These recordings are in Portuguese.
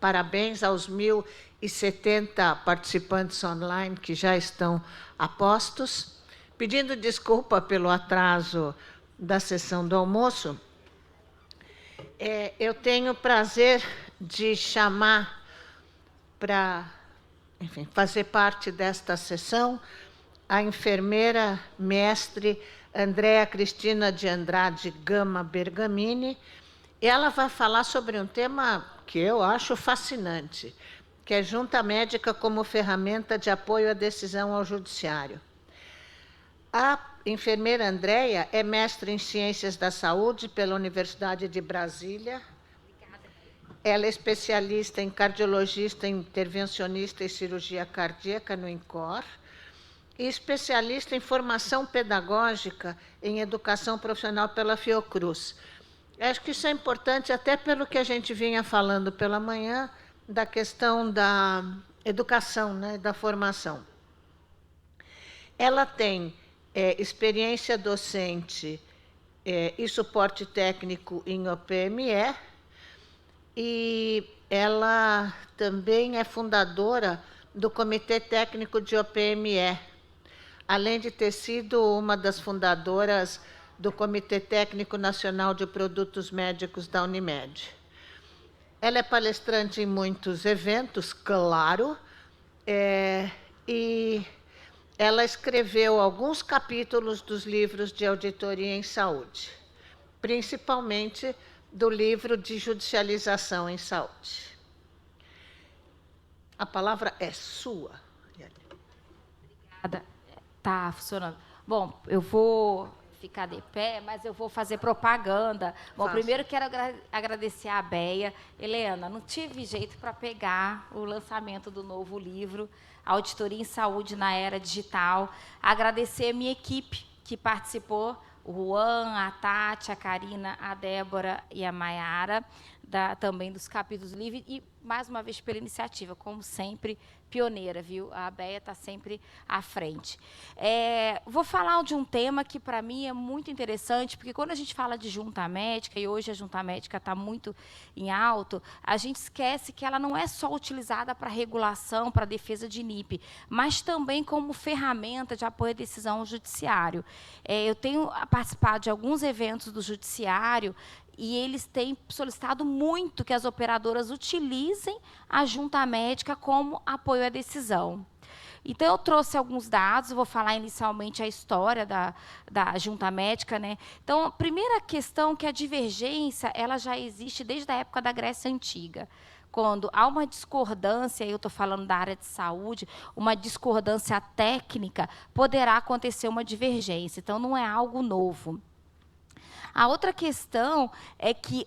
parabéns aos 1.070 participantes online que já estão a postos. Pedindo desculpa pelo atraso da sessão do almoço, eu tenho o prazer de chamar para, enfim, fazer parte desta sessão a enfermeira mestre Andréa Cristina de Andrade Gama Bergamini. Ela vai falar sobre um tema que eu acho fascinante, que é junta médica como ferramenta de apoio à decisão ao judiciário. A enfermeira Andréa é mestre em Ciências da Saúde pela Universidade de Brasília. Ela é especialista em cardiologista, intervencionista e cirurgia cardíaca no INCOR e especialista em formação pedagógica em educação profissional pela Fiocruz. Acho que isso é importante até pelo que a gente vinha falando pela manhã da questão da educação, né, da formação. Ela tem experiência docente e suporte técnico em OPME, e ela também é fundadora do Comitê Técnico de OPME, além de ter sido uma das fundadoras do Comitê Técnico Nacional de Produtos Médicos da Unimed. Ela é palestrante em muitos eventos, claro, e ela escreveu alguns capítulos dos livros de auditoria em saúde, principalmente do livro de judicialização em saúde. A palavra é sua. Obrigada. Tá funcionando. Bom, eu vou ficar de pé, mas eu vou fazer propaganda. Bom, primeiro quero agradecer a Beia. Helena, não tive jeito para pegar o lançamento do novo livro, Auditoria em Saúde na Era Digital. Agradecer a minha equipe que participou, o Juan, a Tati, a Karina, a Débora e a Maiara, também dos capítulos livres, e, mais uma vez, pela iniciativa, como sempre, pioneira, viu? A Beia está sempre à frente. Vou falar de um tema que, para mim, é muito interessante, porque quando a gente fala de junta médica, e hoje a junta médica está muito em alto, a gente esquece que ela não é só utilizada para regulação, para defesa de NIP, mas também como ferramenta de apoio à decisão ao judiciário. Eu tenho participado de alguns eventos do judiciário, e eles têm solicitado muito que as operadoras utilizem a junta médica como apoio à decisão. Então, eu trouxe alguns dados, vou falar inicialmente a história da junta médica, né? Então, a primeira questão é que a divergência ela já existe desde a época da Grécia Antiga. Quando há uma discordância, eu estou falando da área de saúde, uma discordância técnica, poderá acontecer uma divergência. Então, não é algo novo. A outra questão é que,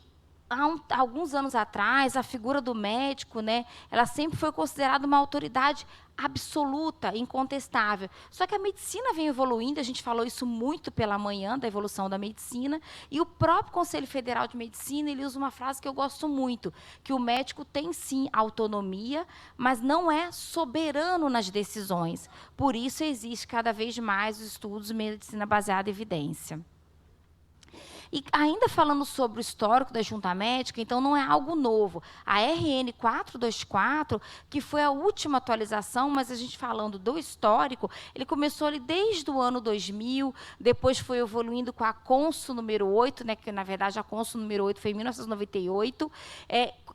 há alguns anos atrás, a figura do médico, né, ela sempre foi considerada uma autoridade absoluta, incontestável. Só que a medicina vem evoluindo, a gente falou isso muito pela manhã, da evolução da medicina, e o próprio Conselho Federal de Medicina ele usa uma frase que eu gosto muito, que o médico tem, sim, autonomia, mas não é soberano nas decisões. Por isso, existe cada vez mais os estudos de medicina baseada em evidência. E ainda falando sobre o histórico da junta médica, então não é algo novo. A RN 424, que foi a última atualização, mas a gente falando do histórico, ele começou ali desde o ano 2000, depois foi evoluindo com a Consul número 8, né, que na verdade a Consul número 8 foi em 1998,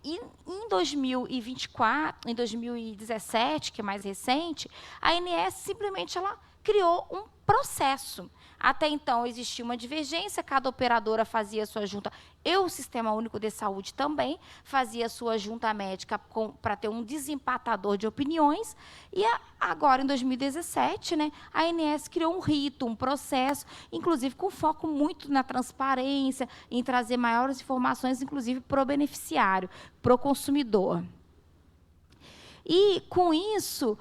e em 2024, em 2017, que é mais recente, a ANS simplesmente ela criou um processo. Até então, existia uma divergência, cada operadora fazia a sua junta, e o Sistema Único de Saúde também fazia a sua junta médica para ter um desempatador de opiniões, e agora, em 2017, né, a ANS criou um rito, um processo, inclusive com foco muito na transparência, em trazer maiores informações, inclusive para o beneficiário, para o consumidor. E, com isso,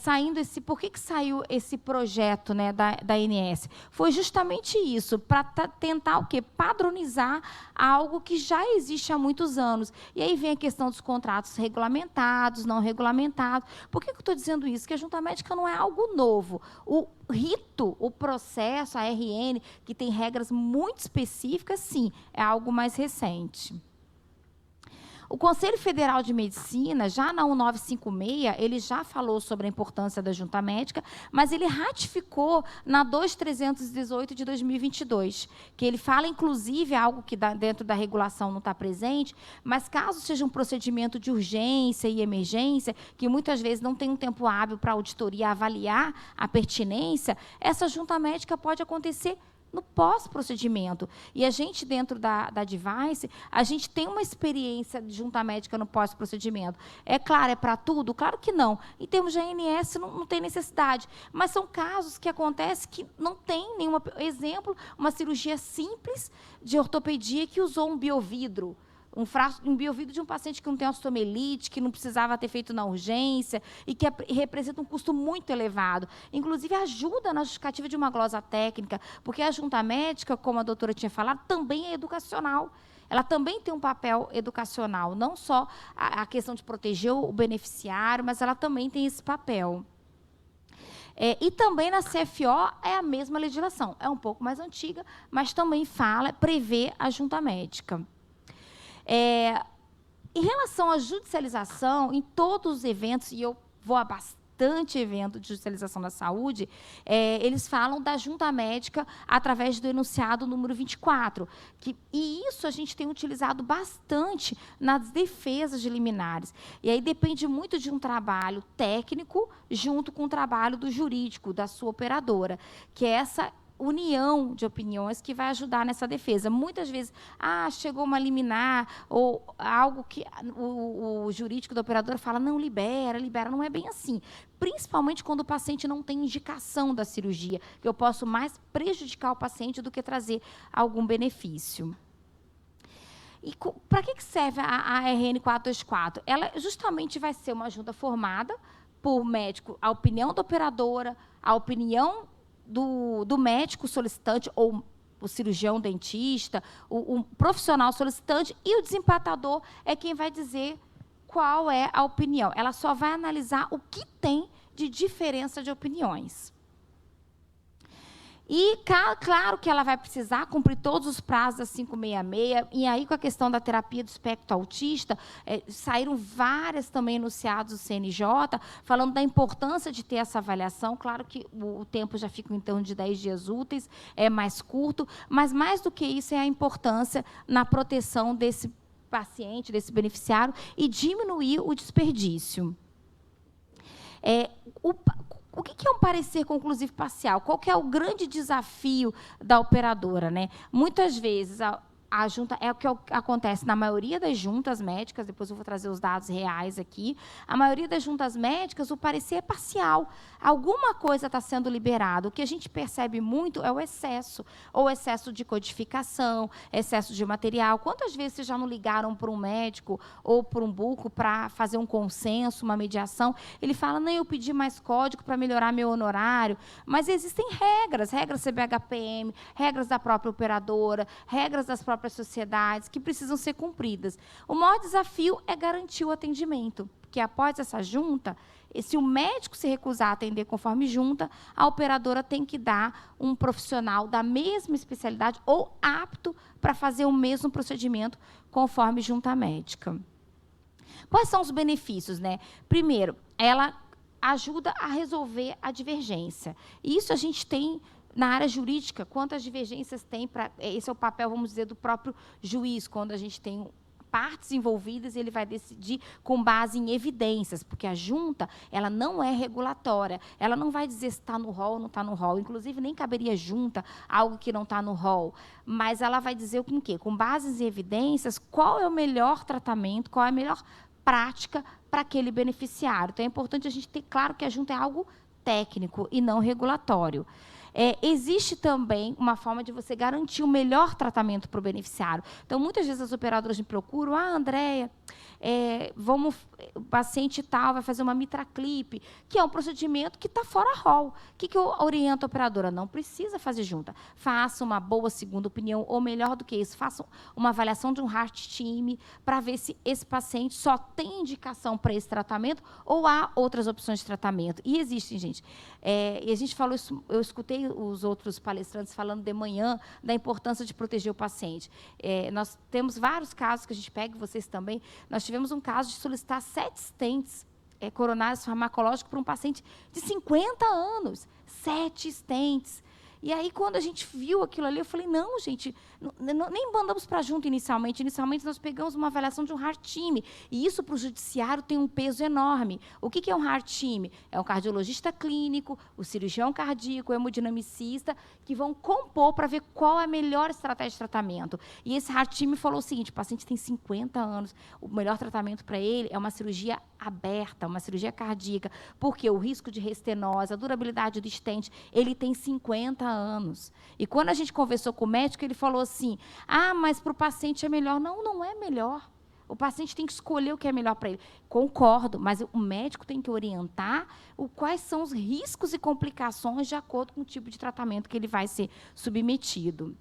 saindo por que saiu esse projeto, né, da ANS? Foi justamente isso, para tentar o quê? Padronizar algo que já existe há muitos anos. E aí vem a questão dos contratos regulamentados, não regulamentados. Por que eu estou dizendo isso? Que a junta médica não é algo novo. O rito, o processo, a RN, que tem regras muito específicas, sim, é algo mais recente. O Conselho Federal de Medicina, já na 1956, ele já falou sobre a importância da junta médica, mas ele ratificou na 2318 de 2022, que ele fala, inclusive, algo que dentro da regulação não está presente, mas caso seja um procedimento de urgência e emergência, que muitas vezes não tem um tempo hábil para a auditoria avaliar a pertinência, essa junta médica pode acontecer no pós-procedimento. E a gente, dentro da Advice, a gente tem uma experiência de junta médica no pós-procedimento. É claro, é para tudo? Claro que não. Em termos de ANS, não tem necessidade. Mas são casos que acontecem que não tem nenhum exemplo, uma cirurgia simples de ortopedia que usou um biovidro, um biovidro de um paciente que não tem osteomielite, que não precisava ter feito na urgência e que representa um custo muito elevado. Inclusive, ajuda na justificativa de uma glosa técnica, porque a junta médica, como a doutora tinha falado, também é educacional. Ela também tem um papel educacional, não só a questão de proteger o beneficiário, mas ela também tem esse papel. E também na CFO é a mesma legislação. É um pouco mais antiga, mas também prevê a junta médica. Em relação à judicialização, em todos os eventos, e eu vou a bastante evento de judicialização da saúde, eles falam da junta médica através do enunciado número 24. E isso a gente tem utilizado bastante nas defesas de liminares. E aí depende muito de um trabalho técnico junto com o trabalho do jurídico, da sua operadora, que é essa união de opiniões que vai ajudar nessa defesa. Muitas vezes, chegou uma liminar, ou algo que o jurídico da operadora fala, não, libera, não é bem assim. Principalmente quando o paciente não tem indicação da cirurgia, que eu posso mais prejudicar o paciente do que trazer algum benefício. E para que serve a RN 424? Ela justamente vai ser uma junta formada por médico, a opinião da operadora, a opinião do médico solicitante, ou o cirurgião dentista, o profissional solicitante, e o desempatador é quem vai dizer qual é a opinião. Ela só vai analisar o que tem de diferença de opiniões. E, claro que ela vai precisar cumprir todos os prazos da 566, e aí, com a questão da terapia do espectro autista, saíram várias também enunciados do CNJ, falando da importância de ter essa avaliação. Claro que o tempo já fica em torno de 10 dias úteis, é mais curto, mas, mais do que isso, é a importância na proteção desse paciente, desse beneficiário, e diminuir o desperdício. O que é um parecer conclusivo parcial? Qual que é o grande desafio da operadora, né? Muitas vezes, a junta é o que acontece na maioria das juntas médicas, depois eu vou trazer os dados reais aqui. A maioria das juntas médicas, o parecer é parcial. Alguma coisa está sendo liberada. O que a gente percebe muito é o excesso, ou excesso de codificação, excesso de material. Quantas vezes vocês já não ligaram para um médico ou para um buco para fazer um consenso, uma mediação? Ele fala, não, eu pedi mais código para melhorar meu honorário, mas existem regras CBHPM, regras da própria operadora, regras das próprias sociedades que precisam ser cumpridas. O maior desafio é garantir o atendimento, porque após essa junta, se o médico se recusar a atender conforme junta, a operadora tem que dar um profissional da mesma especialidade ou apto para fazer o mesmo procedimento conforme junta médica. Quais são os benefícios, né? Primeiro, ela ajuda a resolver a divergência. Isso a gente tem na área jurídica, quantas divergências tem esse é o papel, vamos dizer, do próprio juiz, quando a gente tem partes envolvidas, ele vai decidir com base em evidências, porque a junta, ela não é regulatória, ela não vai dizer se está no rol ou não está no rol, inclusive nem caberia junta algo que não está no rol, mas ela vai dizer com o quê? Com bases em evidências, qual é o melhor tratamento, qual é a melhor prática para aquele beneficiário. Então, é importante a gente ter claro que a junta é algo técnico e não regulatório. Existe também uma forma de você garantir o melhor tratamento para o beneficiário. Então, muitas vezes as operadoras me procuram, Andréia, o paciente tal vai fazer uma mitraclip, que é um procedimento que está fora rol. O que eu oriento a operadora? Não precisa fazer junta. Faça uma boa segunda opinião, ou melhor do que isso, faça uma avaliação de um heart team para ver se esse paciente só tem indicação para esse tratamento ou há outras opções de tratamento. E existem, gente. E a gente falou isso, eu escutei os outros palestrantes falando de manhã da importância de proteger o paciente. Nós temos vários casos que a gente pega, vocês também. Nós tivemos um caso de solicitar 7 stents coronários farmacológicos para um paciente de 50 anos. 7 stents. E aí, quando a gente viu aquilo ali, eu falei, não, gente, nem mandamos para junto inicialmente. Inicialmente, nós pegamos uma avaliação de um heart team. E isso, para o judiciário, tem um peso enorme. O que é um heart team? É um cardiologista clínico, o cirurgião cardíaco, o hemodinamicista, que vão compor para ver qual é a melhor estratégia de tratamento. E esse heart team falou o seguinte, o paciente tem 50 anos, o melhor tratamento para ele é uma cirurgia aberta, uma cirurgia cardíaca, porque o risco de restenose, a durabilidade do stent, ele tem 50 anos. E quando a gente conversou com o médico, ele falou assim, mas para o paciente é melhor. Não, não é melhor. O paciente tem que escolher o que é melhor para ele. Concordo, mas o médico tem que orientar quais são os riscos e complicações de acordo com o tipo de tratamento que ele vai ser submetido.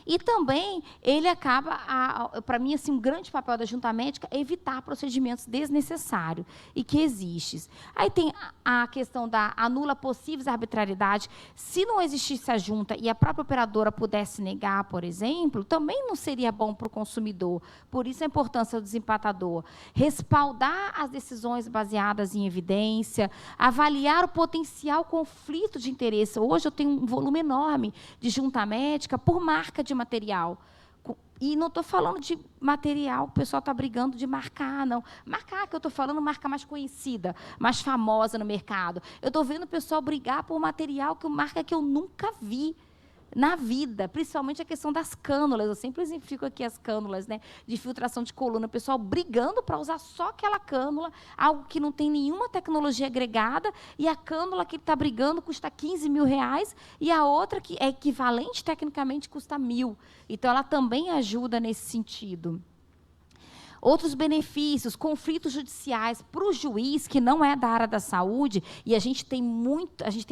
E também, ele acaba, para mim, assim, um grande papel da junta médica é evitar procedimentos desnecessários e que existem. Aí tem a questão da anula possíveis arbitrariedade. Se não existisse a junta e a própria operadora pudesse negar, por exemplo, também não seria bom para o consumidor. Por isso a importância do desempatador. Respaldar as decisões baseadas em evidência, avaliar o potencial conflito de interesse. Hoje eu tenho um volume enorme de junta médica por marca de material. E não estou falando de material, o pessoal está brigando de marcar, não. Marcar, que eu estou falando, marca mais conhecida, mais famosa no mercado. Eu estou vendo o pessoal brigar por material, marca que eu nunca vi na vida, principalmente a questão das cânulas. Eu sempre exemplifico aqui as cânulas, né, de filtração de coluna, o pessoal brigando para usar só aquela cânula, algo que não tem nenhuma tecnologia agregada, e a cânula que ele está brigando custa R$15.000, e a outra, que é equivalente tecnicamente, custa R$1.000. Então, ela também ajuda nesse sentido. Outros benefícios, conflitos judiciais para o juiz, que não é da área da saúde, e a gente tem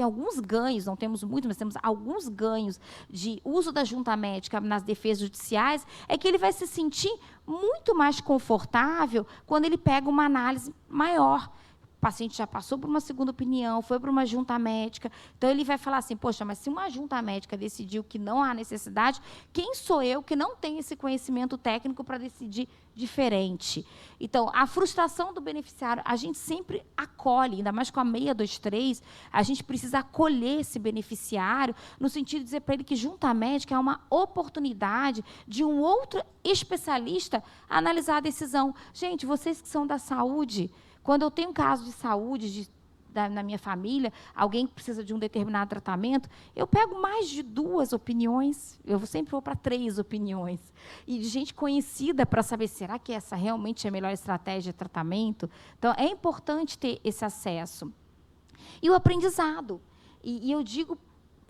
alguns ganhos, não temos muito, mas temos alguns ganhos de uso da junta médica nas defesas judiciais, é que ele vai se sentir muito mais confortável quando ele pega uma análise maior. O paciente já passou por uma segunda opinião, foi para uma junta médica, então ele vai falar assim, poxa, mas se uma junta médica decidiu que não há necessidade, quem sou eu que não tenho esse conhecimento técnico para decidir diferente? Então, a frustração do beneficiário, a gente sempre acolhe, ainda mais com a 623, a gente precisa acolher esse beneficiário, no sentido de dizer para ele que junta médica é uma oportunidade de um outro especialista analisar a decisão. Gente, vocês que são da saúde, quando eu tenho um caso de saúde na minha família, alguém que precisa de um determinado tratamento, eu pego mais de 2 opiniões, eu sempre vou para 3 opiniões, e de gente conhecida para saber, será que essa realmente é a melhor estratégia de tratamento? Então, é importante ter esse acesso. E o aprendizado. E eu digo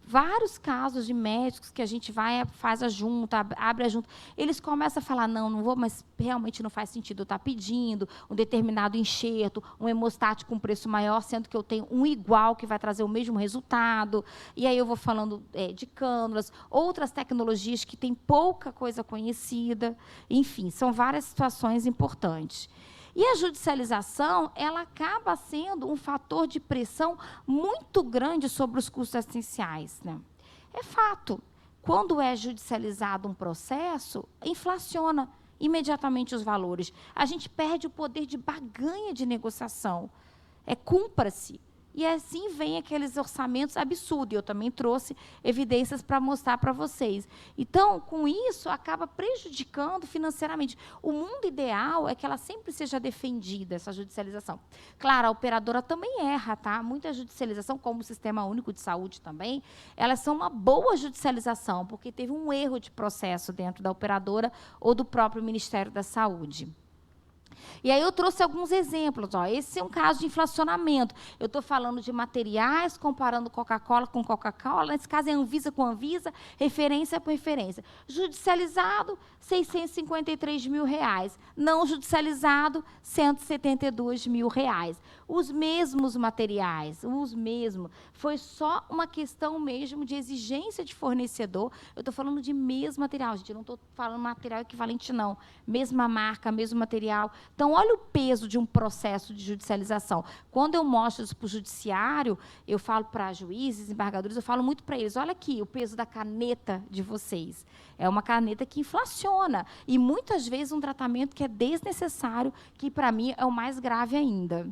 vários casos de médicos que a gente vai, faz a junta, abre a junta, eles começam a falar, não vou, mas realmente não faz sentido eu estar pedindo um determinado enxerto, um hemostático com preço maior, sendo que eu tenho um igual que vai trazer o mesmo resultado. E aí eu vou falando de cânulas, outras tecnologias que têm pouca coisa conhecida. Enfim, são várias situações importantes. E a judicialização, ela acaba sendo um fator de pressão muito grande sobre os custos assistenciais, né? É fato. Quando é judicializado um processo, inflaciona imediatamente os valores. A gente perde o poder de barganha de negociação. Cumpra-se. E assim vem aqueles orçamentos absurdos. Eu também trouxe evidências para mostrar para vocês. Então, com isso, acaba prejudicando financeiramente. O mundo ideal é que ela sempre seja defendida, essa judicialização. Claro, a operadora também erra, tá? Muita judicialização, como o Sistema Único de Saúde também, elas são uma boa judicialização, porque teve um erro de processo dentro da operadora ou do próprio Ministério da Saúde. E aí eu trouxe alguns exemplos. Ó. Esse é um caso de inflacionamento. Eu estou falando de materiais, comparando Coca-Cola com Coca-Cola. Nesse caso é Anvisa com Anvisa, referência por referência. Judicializado, R$ 653 mil. Não judicializado, R$ 172 mil. Os mesmos materiais, os mesmos. Foi só uma questão mesmo de exigência de fornecedor. Eu estou falando de mesmo material, gente. Eu não estou falando material equivalente, não. Mesma marca, mesmo material. Então, olha o peso de um processo de judicialização. Quando eu mostro isso para o judiciário, eu falo para juízes, embargadores, eu falo muito para eles, olha aqui o peso da caneta de vocês. É uma caneta que inflaciona. E, muitas vezes, um tratamento que é desnecessário, que, para mim, é o mais grave ainda.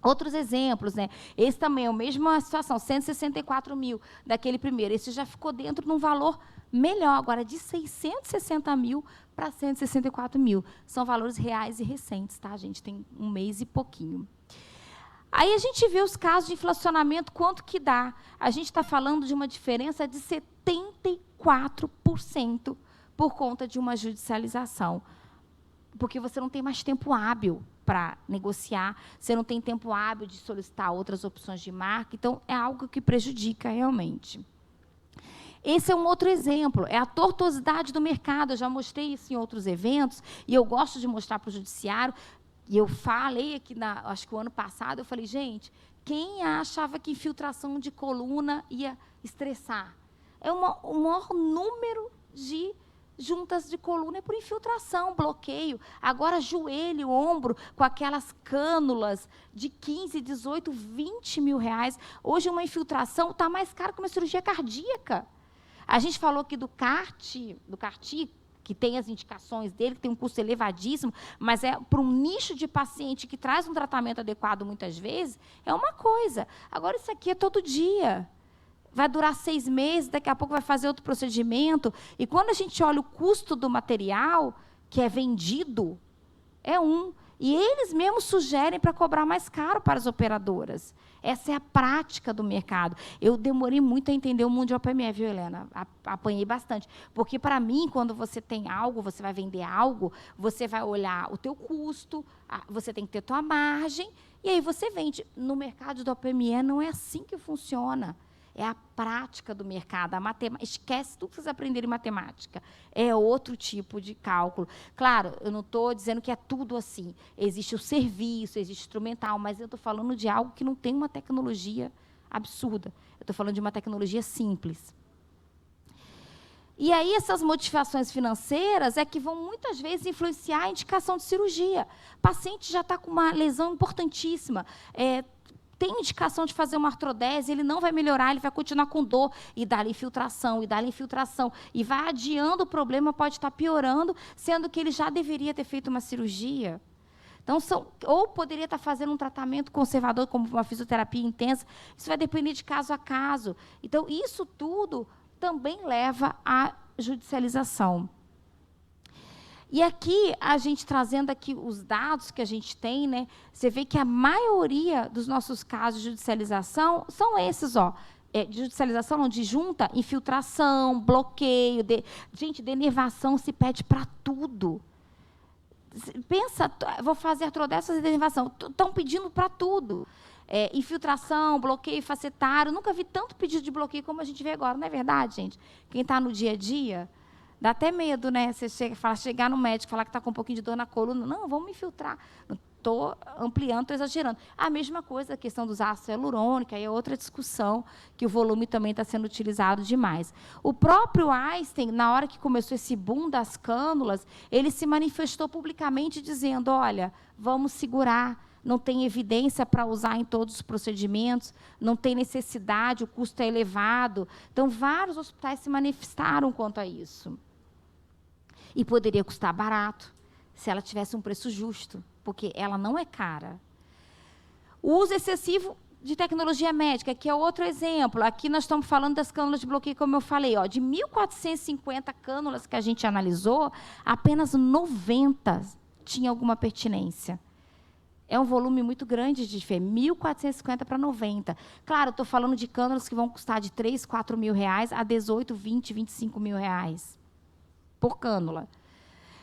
Outros exemplos, né? Esse também é a mesma situação, 164 mil daquele primeiro. Esse já ficou dentro de um valor melhor, agora de 660 mil para 164 mil. São valores reais e recentes, tá, gente? Tem um mês e pouquinho. Aí a gente vê os casos de inflacionamento, quanto que dá. A gente está falando de uma diferença de 74% por conta de uma judicialização. Porque você não tem mais tempo hábil para negociar, você não tem tempo hábil de solicitar outras opções de marca, então é algo que prejudica realmente. Esse é um outro exemplo, é a tortuosidade do mercado. Eu já mostrei isso em outros eventos, e eu gosto de mostrar para o judiciário, e eu falei aqui, acho que o ano passado, eu falei, gente, quem achava que infiltração de coluna ia estressar? É o maior número de juntas de coluna é por infiltração, bloqueio. Agora, joelho, ombro, com aquelas cânulas de 15, 18, 20 mil reais. Hoje, uma infiltração está mais cara que uma cirurgia cardíaca. A gente falou aqui do CART, que tem as indicações dele, que tem um custo elevadíssimo, mas é para um nicho de paciente que traz um tratamento adequado, muitas vezes, é uma coisa. Agora, isso aqui é todo dia. Vai durar 6 meses, daqui a pouco vai fazer outro procedimento. E quando a gente olha o custo do material que é vendido, é um. E eles mesmos sugerem para cobrar mais caro para as operadoras. Essa é a prática do mercado. Eu demorei muito a entender o mundo de OPME, viu, Helena? Apanhei bastante. Porque, para mim, quando você tem algo, você vai vender algo, você vai olhar o teu custo, você tem que ter tua margem, e aí você vende. No mercado do OPME não é assim que funciona. É a prática do mercado, a matemática. Esquece tudo que vocês aprenderem em matemática. É outro tipo de cálculo. Claro, eu não estou dizendo que é tudo assim. Existe o serviço, existe o instrumental, mas eu estou falando de algo que não tem uma tecnologia absurda. Eu estou falando de uma tecnologia simples. E aí, essas modificações financeiras é que vão, muitas vezes, influenciar a indicação de cirurgia. O paciente já está com uma lesão importantíssima, tem indicação de fazer uma artrodese, ele não vai melhorar, ele vai continuar com dor, e dá-lhe infiltração, e vai adiando o problema, pode estar piorando, sendo que ele já deveria ter feito uma cirurgia. Então, ou poderia estar fazendo um tratamento conservador, como uma fisioterapia intensa, isso vai depender de caso a caso. Então, isso tudo também leva à judicialização. E aqui, a gente trazendo aqui os dados que a gente tem, né, você vê que a maioria dos nossos casos de judicialização são esses, ó, de judicialização, não, de junta, infiltração, bloqueio, gente, denervação se pede para tudo. Pensa, vou fazer artrodese, fazer denervação, estão pedindo para tudo. Infiltração, bloqueio facetário, nunca vi tanto pedido de bloqueio como a gente vê agora, não é verdade, gente? Quem está no dia a dia... Dá até medo, né? Você chegar no médico, falar que está com um pouquinho de dor na coluna. Não, vamos me infiltrar. Estou ampliando, estou exagerando. A mesma coisa, a questão dos ácidos hialurônicos, aí é outra discussão, que o volume também está sendo utilizado demais. O próprio Einstein, na hora que começou esse boom das cânulas, ele se manifestou publicamente dizendo, olha, vamos segurar, não tem evidência para usar em todos os procedimentos, não tem necessidade, o custo é elevado. Então, vários hospitais se manifestaram quanto a isso. E poderia custar barato, se ela tivesse um preço justo, porque ela não é cara. O uso excessivo de tecnologia médica, que é outro exemplo. Aqui nós estamos falando das cânulas de bloqueio, como eu falei. Ó, de 1.450 cânulas que a gente analisou, apenas 90 tinham alguma pertinência. É um volume muito grande de 1.450 para 90. Claro, estou falando de cânulas que vão custar de 3, 4 mil reais a 18, 20, 25 mil reais por cânula.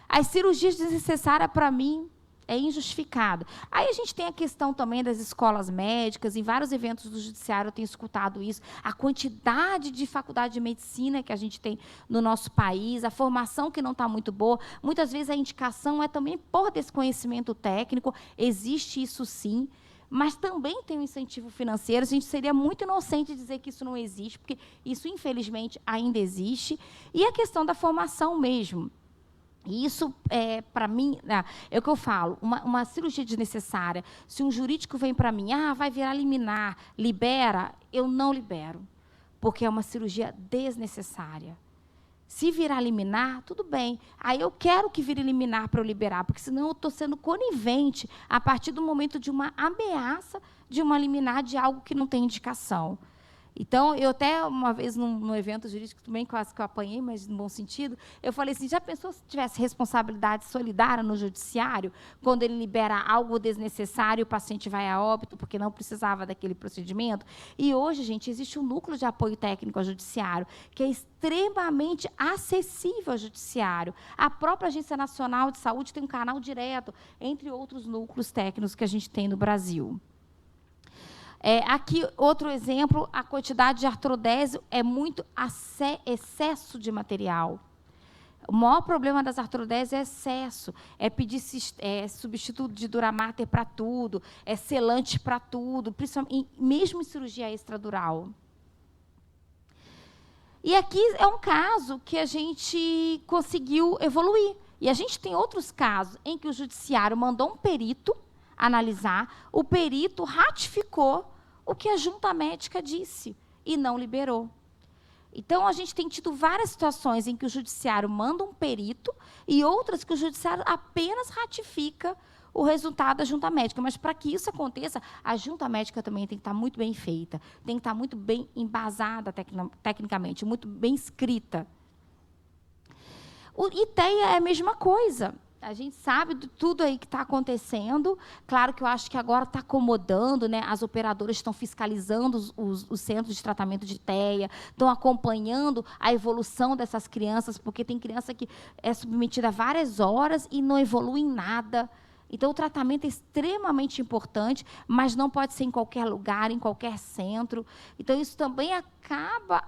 As cirurgias desnecessárias, para mim, é injustificado. Aí a gente tem a questão também das escolas médicas, em vários eventos do judiciário eu tenho escutado isso, a quantidade de faculdade de medicina que a gente tem no nosso país, a formação que não está muito boa, muitas vezes a indicação é também por desconhecimento técnico, existe isso sim, mas também tem um incentivo financeiro, a gente seria muito inocente dizer que isso não existe, porque isso, infelizmente, ainda existe, e a questão da formação mesmo. E isso, para mim, é o que eu falo, uma cirurgia desnecessária. Se um jurídico vem para mim, vai virar liminar, libera, eu não libero, porque é uma cirurgia desnecessária. Se virar liminar, tudo bem. Aí eu quero que vire liminar para eu liberar, porque senão eu estou sendo conivente a partir do momento de uma ameaça de uma liminar de algo que não tem indicação. Então, eu até, uma vez, num evento jurídico, também quase que eu apanhei, mas no bom sentido, eu falei assim, já pensou se tivesse responsabilidade solidária no judiciário, quando ele libera algo desnecessário, o paciente vai a óbito, porque não precisava daquele procedimento? E hoje, gente, existe um núcleo de apoio técnico ao judiciário, que é extremamente acessível ao judiciário. A própria Agência Nacional de Saúde tem um canal direto, entre outros núcleos técnicos que a gente tem no Brasil. Aqui, outro exemplo, a quantidade de artrodese é muito excesso de material. O maior problema das artrodeses é excesso, é pedir substituto de Duramater para tudo, é selante para tudo, principalmente, mesmo em cirurgia extradural. E aqui é um caso que a gente conseguiu evoluir. E a gente tem outros casos em que o judiciário mandou um perito analisar, o perito ratificou o que a junta médica disse e não liberou. Então, a gente tem tido várias situações em que o judiciário manda um perito e outras que o judiciário apenas ratifica o resultado da junta médica. Mas, para que isso aconteça, a junta médica também tem que estar muito bem feita, tem que estar muito bem embasada tecnicamente, muito bem escrita. O ITEA é a mesma coisa. A gente sabe de tudo aí que está acontecendo. Claro que eu acho que agora está acomodando, né? As operadoras estão fiscalizando os centros de tratamento de TEA, estão acompanhando a evolução dessas crianças, porque tem criança que é submetida a várias horas e não evolui em nada. Então, o tratamento é extremamente importante, mas não pode ser em qualquer lugar, em qualquer centro. Então, isso também acaba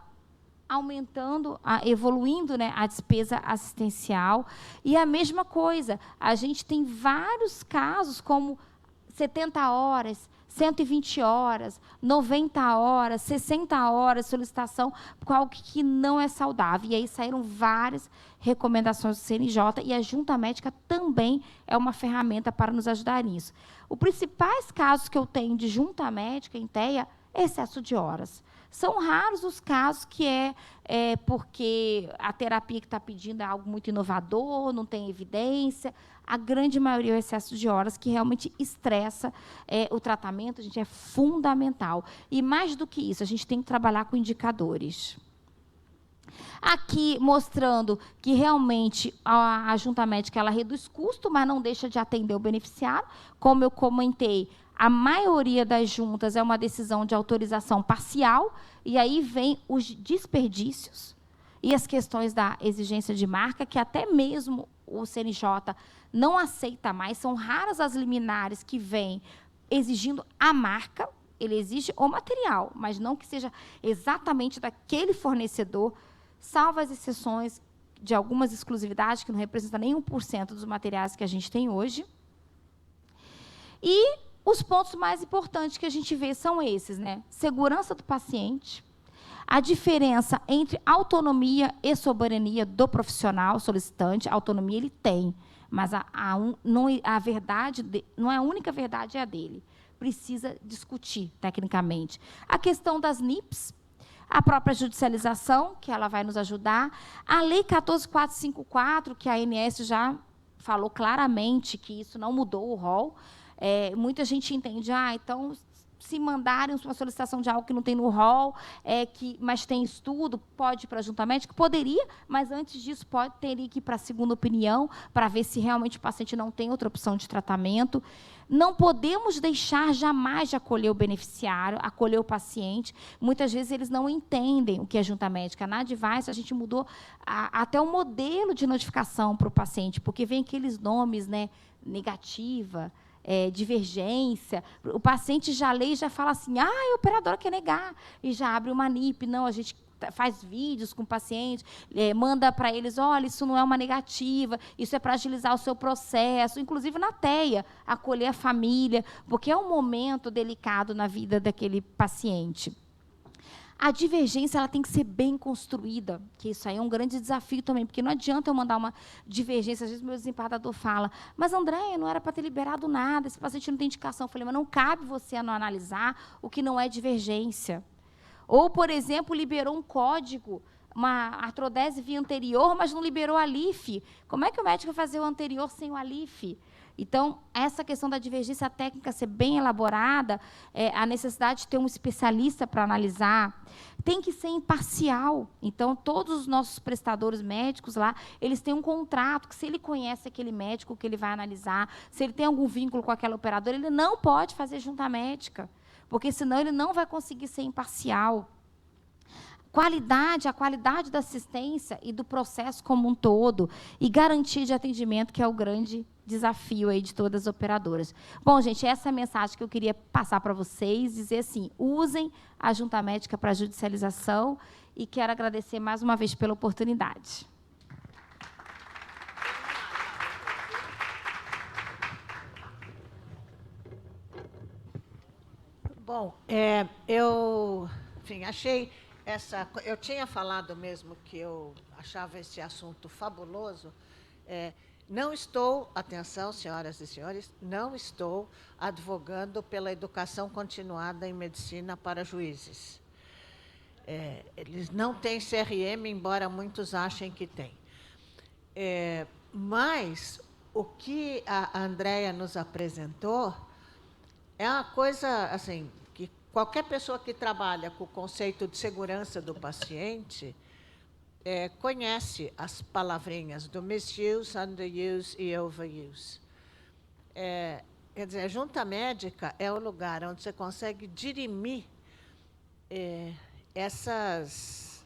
aumentando, evoluindo, né, a despesa assistencial. E a mesma coisa, a gente tem vários casos, como 70 horas, 120 horas, 90 horas, 60 horas, solicitação, com algo que não é saudável. E aí saíram várias recomendações do CNJ, e a junta médica também é uma ferramenta para nos ajudar nisso. Os principais casos que eu tenho de junta médica em TEA é excesso de horas. São raros os casos que porque a terapia que está pedindo é algo muito inovador, não tem evidência. A grande maioria é o excesso de horas, que realmente estressa o tratamento, gente, é fundamental. E, mais do que isso, a gente tem que trabalhar com indicadores. Aqui, mostrando que, realmente, a junta médica ela reduz custo, mas não deixa de atender o beneficiário. Como eu comentei, a maioria das juntas é uma decisão de autorização parcial, e aí vem os desperdícios e as questões da exigência de marca, que até mesmo o CNJ não aceita mais. São raras as liminares que vêm exigindo a marca, ele exige o material, mas não que seja exatamente daquele fornecedor, salvo as exceções de algumas exclusividades, que não representam nem 1% dos materiais que a gente tem hoje. E os pontos mais importantes que a gente vê são esses, né? Segurança do paciente, a diferença entre autonomia e soberania do profissional solicitante. A autonomia ele tem, mas a verdade, não é a única verdade, é a dele. Precisa discutir tecnicamente. A questão das NIPs, a própria judicialização, que ela vai nos ajudar, a Lei 14.454, que a ANS já falou claramente que isso não mudou o rol. Muita gente entende, então, se mandarem uma solicitação de algo que não tem no rol, mas tem estudo, pode ir para a junta médica? Poderia, mas antes disso teria que ir para a segunda opinião, para ver se realmente o paciente não tem outra opção de tratamento. Não podemos deixar jamais de acolher o beneficiário, acolher o paciente. Muitas vezes eles não entendem o que é junta médica. Na Advice, a gente mudou até o modelo de notificação para o paciente, porque vem aqueles nomes, né, negativa, divergência, o paciente já lê e já fala assim, a operadora quer negar, e já abre uma NIP. Não, a gente faz vídeos com o paciente, manda para eles, olha, isso não é uma negativa, isso é para agilizar o seu processo, inclusive na TEA, acolher a família, porque é um momento delicado na vida daquele paciente. A divergência ela tem que ser bem construída, que isso aí é um grande desafio também, porque não adianta eu mandar uma divergência. Às vezes o meu desembargador fala, mas Andréia, não era para ter liberado nada, esse paciente não tem indicação. Eu falei, mas não cabe você não analisar o que não é divergência. Ou, por exemplo, liberou um código, uma artrodese via anterior, mas não liberou a LIF. Como é que o médico vai fazer o anterior sem o ALIF? Então, essa questão da divergência técnica ser bem elaborada, a necessidade de ter um especialista para analisar, tem que ser imparcial. Então, todos os nossos prestadores médicos lá, eles têm um contrato, que se ele conhece aquele médico que ele vai analisar, se ele tem algum vínculo com aquela operadora, ele não pode fazer junta médica, porque senão ele não vai conseguir ser imparcial. A qualidade da assistência e do processo como um todo, e garantia de atendimento, que é o grande desafio aí de todas as operadoras. Bom, gente, essa é a mensagem que eu queria passar para vocês, dizer assim, usem a junta médica para judicialização, e quero agradecer mais uma vez pela oportunidade. Bom, eu achei eu tinha falado mesmo que eu achava esse assunto fabuloso. Não estou, atenção, senhoras e senhores, não estou advogando pela educação continuada em medicina para juízes. Eles não têm CRM, embora muitos achem que têm. Mas o que a Andréia nos apresentou é uma coisa assim, que qualquer pessoa que trabalha com o conceito de segurança do paciente conhece as palavrinhas do misuse, underuse e overuse. Quer dizer, a junta médica é o lugar onde você consegue dirimir essas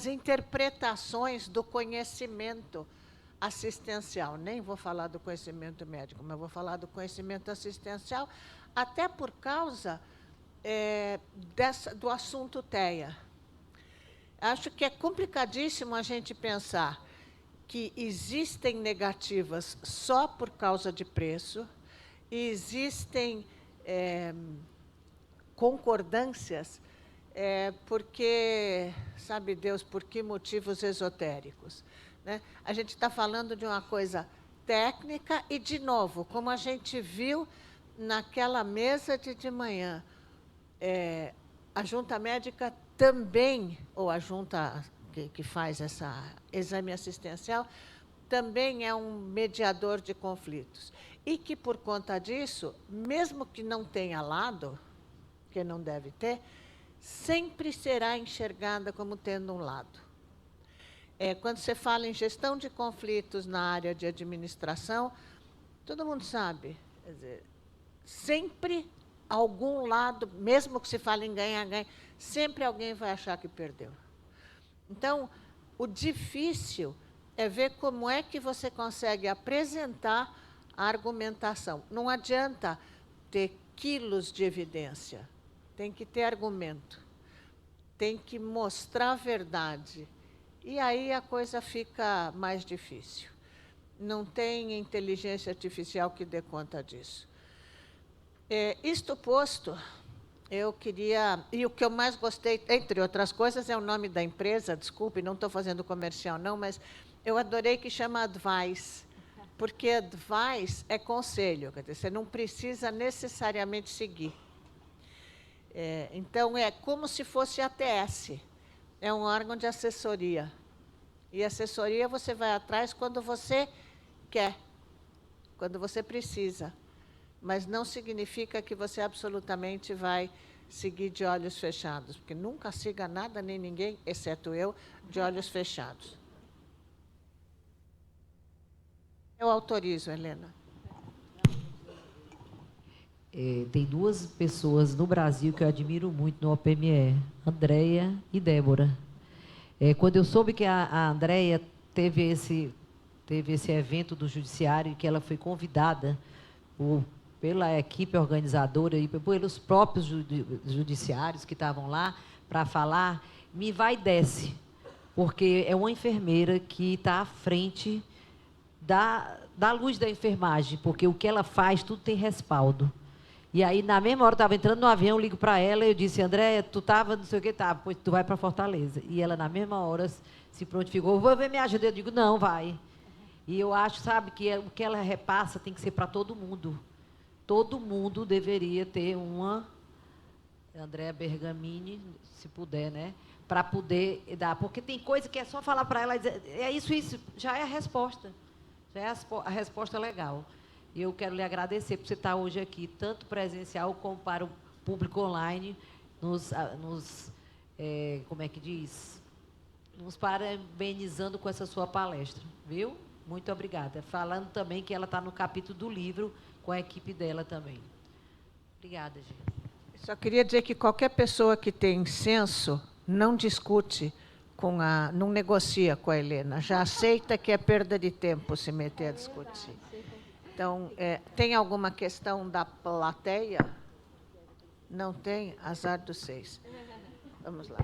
interpretações do conhecimento assistencial. Nem vou falar do conhecimento médico, mas vou falar do conhecimento assistencial, até por causa do assunto TEA. Acho que é complicadíssimo a gente pensar que existem negativas só por causa de preço, e existem concordâncias porque, sabe Deus, por que motivos esotéricos, né? A gente está falando de uma coisa técnica e, de novo, como a gente viu naquela mesa de manhã, a junta médica também, ou a junta que faz esse exame assistencial, também é um mediador de conflitos. E que, por conta disso, mesmo que não tenha lado, que não deve ter, sempre será enxergada como tendo um lado. Quando você fala em gestão de conflitos na área de administração, todo mundo sabe, quer dizer, sempre algum lado, mesmo que se fale em ganha-ganha, sempre alguém vai achar que perdeu. Então, o difícil é ver como é que você consegue apresentar a argumentação. Não adianta ter quilos de evidência, tem que ter argumento, tem que mostrar a verdade. E aí a coisa fica mais difícil. Não tem inteligência artificial que dê conta disso. Isto posto, eu queria... E o que eu mais gostei, entre outras coisas, é o nome da empresa. Desculpe, não estou fazendo comercial, não, mas eu adorei que chama Advice, porque Advice é conselho, quer dizer, você não precisa necessariamente seguir. Então, é como se fosse ATS, é um órgão de assessoria. E assessoria você vai atrás quando você quer, quando você precisa. Mas não significa que você absolutamente vai seguir de olhos fechados, porque nunca siga nada nem ninguém, exceto eu, de olhos fechados. Eu autorizo, Helena. Tem duas pessoas no Brasil que eu admiro muito no OPME, Andréia e Débora. Quando eu soube que a Andréia teve teve esse evento do Judiciário, e que ela foi convidada pela equipe organizadora e pelos próprios judiciários que estavam lá para falar, me vai e desce, porque é uma enfermeira que está à frente da luz da enfermagem, porque o que ela faz, tudo tem respaldo. E aí, na mesma hora, eu estava entrando no avião, eu ligo para ela, eu disse, Andréia, tu estava, não sei o que, estava, pois tu vai para Fortaleza. E ela, na mesma hora, se prontificou, vou ver minha agenda. Eu digo, não, vai. E eu acho, sabe, que o que ela repassa tem que ser para todo mundo. Todo mundo deveria ter uma Andréia Bergamini, se puder, né? Para poder dar. Porque tem coisa que é só falar para ela, dizer, é isso, já é a resposta. Já é a resposta legal. E eu quero lhe agradecer por você estar hoje aqui, tanto presencial como para o público online, como é que diz? Nos parabenizando com essa sua palestra, viu? Muito obrigada. Falando também que ela está no capítulo do livro, com a equipe dela também. Obrigada, gente. Só queria dizer que qualquer pessoa que tem senso não discute, não negocia com a Helena, já aceita que é perda de tempo se meter a discutir. Então, tem alguma questão da plateia? Não tem? Azar dos 6. Vamos lá.